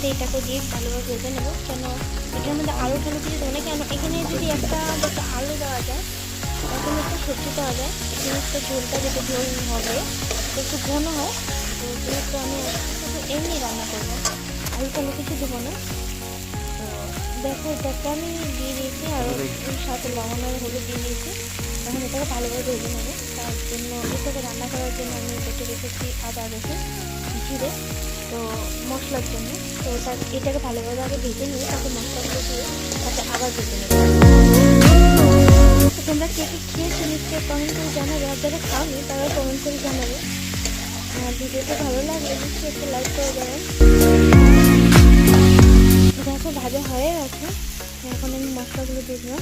মধ্যে এটাকে দিয়ে ভালোভাবে ভেজে নেবো। কেন এটার মধ্যে আলু টালু কিছু দেবো না, কেন এখানে যদি একটা আলু দেওয়া যায় তখন একটু সবজি দেওয়া যায়, জিনিসটা ঝোলটা যেটা ঝোল হবে একটু ঘন হয়। তো যেহেতু আমি শুধু এমনি রান্না করবো, আলু টালু কিছু দেবো না। তো দেখো এটাকে আমি দিয়ে দিয়েছি, আর সাথে লবণ আর হলুদ দিয়ে দিয়েছি। এখন এটাকে ভালোভাবে ভেজে নেবো। তার জন্য এটাকে রান্না করার জন্য আমি বেটে রেখেছি আদা রসুন জিরে, তো মশলার জন্য। তো এটাকে ভালোভাবে আগে ভেজে নিয়ে তারপর মশলাগুলো দিয়ে তাতে আবার ভেজে নেবো। তো তোমরা কে কে খেয়েছো নিশ্চয়ই কমেন্ট করে জানাবে, আর যারা খাওনি তারা কমেন্ট করে জানাবে। আর ভিডিওটা ভালো লাগলে নিশ্চয়ই একটু লাইক করে দেবেন। দেখো ভাজা হয়ে গেছে, এখন আমি মশলাগুলো দিয়ে দিলাম।